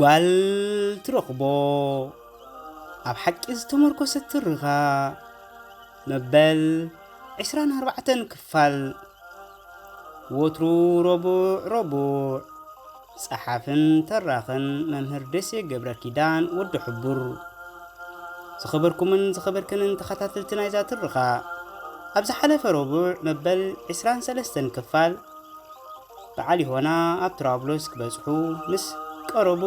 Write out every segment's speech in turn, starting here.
ጓል ትረኽቦ ኣብ ሓቂ ዝተመርኮሰት ትርኻ መበል 24 ክፋል ወትሩ ረቡዕ ጸሓፍን ተራኽን መምህር ደሴ ገብረ ኪዳን ወዲ ሕቡር ዝኸበርኩምን ዝኸበርክንን ተኸታተልቲ ናይዛ ትርኻ ኣብ ዝሓለፈ ረቡዕ መበል 23 ክፋል በዓል ይሆና ኣብ ትራብሎስ ክበጽሑ ምስ ቀረቡ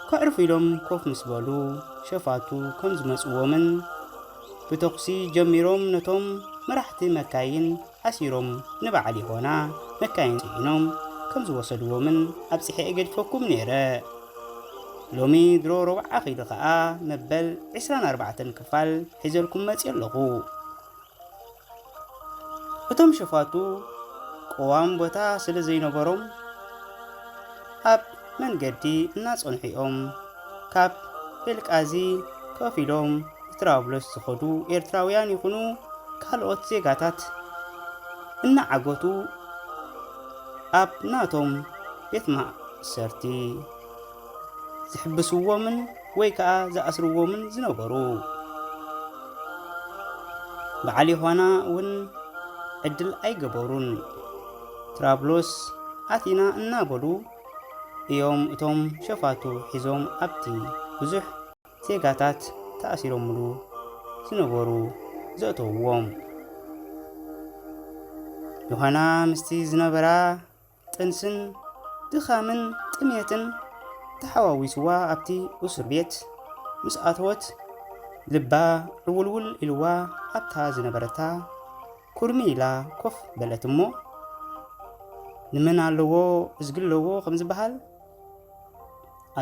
ከዕርፉ ኢሎም ኮፍ ምስ በሉ ሸፋቱ ከም ዝመጽዎምን ብተኹሲ ጀሚሮም ነቶም መራሕቲ መካይን ኣሲሮም ንበዓል ይሆና መካይን ጽዒኖም ከም ዝወሰድዎምን ኣብ ጽሒዐ ገድፈኩም ነይረ ሎሚ ድሮ ረብዓ ኺዱ ኸዓ መበል 24 ክፋል ሒዘልኩም መጽእ ኣለኹ እቶም ሸፋቱ ቆዋም ቦታ ስለ ዘይነበሮም ኣብ መንገዲ እናጸንሒኦም ካብ ቤልቃዚ ኮፍ ኢሎም ትራብሎስ ዝኸዱ ኤርትራውያን ይኹኑ ካልኦት ዜጋታት እናዓገቱ ኣብ ናቶም ቤት ማእሰርቲ ዝሕብስዎምን ወይ ከዓ ዝኣስርዎምን ዝነበሩ በዓል ይሆና እውን ዕድል ኣይገበሩን ትራብሎስ ኣቲና እናበሉ እዮም እቶም ሸፋቱ ሒዞም ኣብቲ ብዙሕ ዜጋታት ተኣሲሮምሉ ዝነበሩ ዘእተውዎም ዮሃና ምስቲ ዝነበራ ጥንስን ድኻምን ጥሜትን ተሓዋዊስዋ ኣብቲ እስር ቤት ምስ ኣተወት ልባ ዕውልውል ኢልዋ ኣብታ ዝነበረታ ኩርሚ ኢላ ኮፍ በለት እሞ ንመን ኣለዎ ዝግለዎ ከም ዝበሃል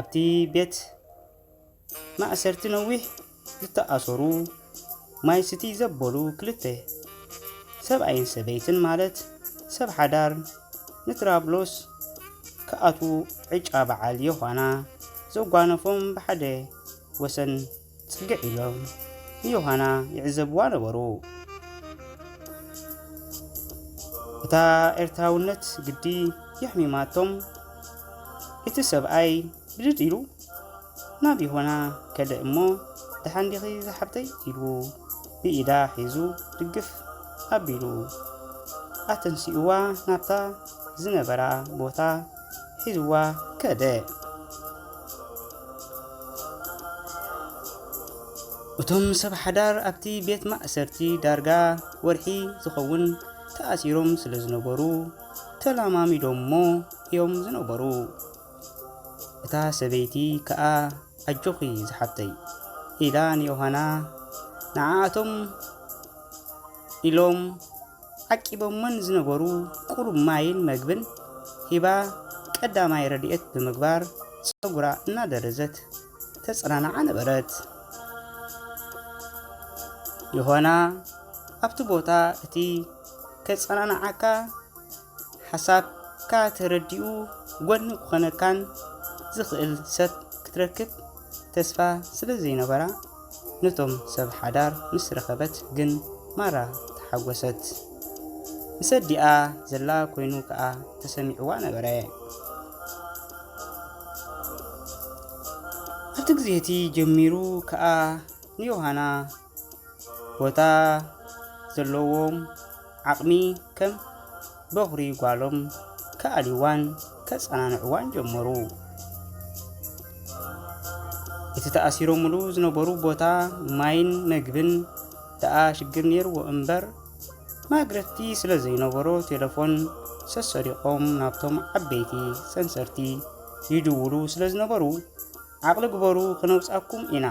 ኣብቲ ቤት ማእሰርቲ ነዊሕ ዝተኣሰሩ ማይ ስቲ ዘበሉ ክልተ ሰብኣይን ሰበይትን ማለት ሰብ ሓዳር ንትራብሎስ ከኣቱ ዕጫ በዓል ይሆና ዘጓነፎም ብሓደ ወሰን ጽግዕ ኢሎም ንዮሃና ይዕዘብዋ ነበሩ እታ ኤርትራውነት ግዲ ይሕሚማቶም እቲ ሰብኣይ ብድድ ኢሉ ናብ ይሆና ከደ እሞ ድሓንዲኺ ዝሓብተይ ኢሉ ብኢዳ ሒዙ ድግፍ ኣቢሉ ኣተንሲእዋ ናብታ ዝነበራ ቦታ ሒዝዋ ከደ እቶም ሰብ ሓዳር ኣብቲ ቤት ማእሰርቲ ዳርጋ ወርሒ ዝኸውን ተኣሲሮም ስለ ዝነበሩ ተላማሚዶሞ እዮም ዝነበሩ እታ ሰበይቲ ከኣ ኣጆኺ ዝሓብተይ ኢላ ንዮሃና ንዓኣቶም ኢሎም ዓቂቦሞን ዝነበሩ ቁሩብ ማይን መግብን ሂባ ቀዳማይ ረድኤት ብምግባር ፀጉራ እናደረዘት ተጸናንዓ ነበረት ዮሃና ኣብቲ ቦታ እቲ ከጸናንዓካ ሓሳብካ ተረዲኡ ጎኒ ክኾነካን ዝኽእል ሰብ ክትረክብ ተስፋ ስለ ዘይነበራ ነቶም ሰብ ሓዳር ምስ ረኸበት ግን ማራ ተሓጐሰት ንሰዲኣ ዘላ ኮይኑ ከዓ ተሰሚዕዋ ነበረ ኣብቲ ግዜቲ ጀሚሩ ከዓ ንዮሃና ቦታ ዘለዎም ዓቕሚ ከም በኽሪ ጓሎም ከኣሊዋን ከጸናንዕዋን ጀመሩ እቲ ተኣሲሮምሉ ዝነበሩ ቦታ ማይን መግብን ደኣ ሽግር ነይርዎ እምበር ማግረቲ ስለ ዘይነበሮ ቴሌፎን ሰሰሪቖም ናብቶም ዓበይቲ ሰንሰርቲ ይድውሉ ስለ ዝነበሩ ዓቕሊ ግበሩ ክነውፃኩም ኢና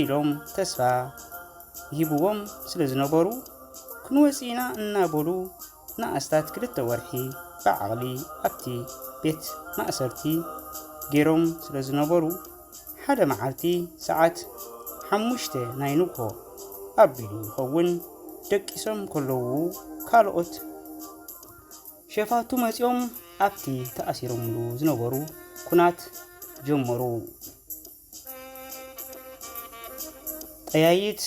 ኢሎም ተስፋ ይህብዎም ስለ ዝነበሩ ክንወፂና እናበሉ ንኣስታት 2 ወርሒ ብዓቕሊ ኣብቲ ቤት ማእሰርቲ ገይሮም ስለ ዝነበሩ ሓደ መዓልቲ ሰዓት 5 ናይ ንግሆ ኣቢሉ ይኸውን ደቂሶም ከለዉ ካልኦት ሸፋቱ መጺኦም ኣብቲ ተኣሲሮምሉ ዝነበሩ ኩናት ጀመሩ ጠያይት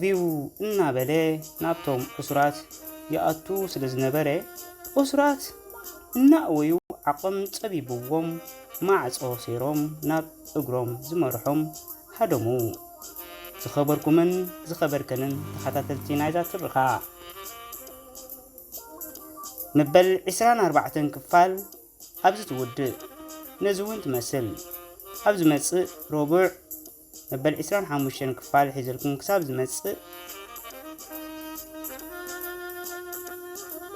ቪው እናበለ ናብቶም እስራት ይኣቱ ስለ ዝነበረ እስራት እናእወዩ ዓቕም ፀቢብዎም ማዕጾ ሴሮም ናብ እግሮም ዝመርሖም ሃደሙ። ዝኸበርኩምን ዝኸበርከንን ተኸታተልቲ ናይዛ ትረኻ መበል 24 ክፋል ኣብዚ ትውድእ ነዚ እውን ትመስል ኣብ ዝመጽእ ረቡዕ መበል 25 ክፋል ሒዘልኩም ክሳብ ዝመጽእ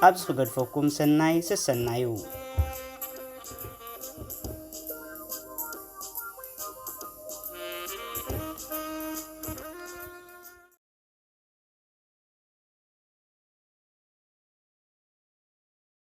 ኣብዚ ክገድፈኩም ሰናይ ሰሰናዩ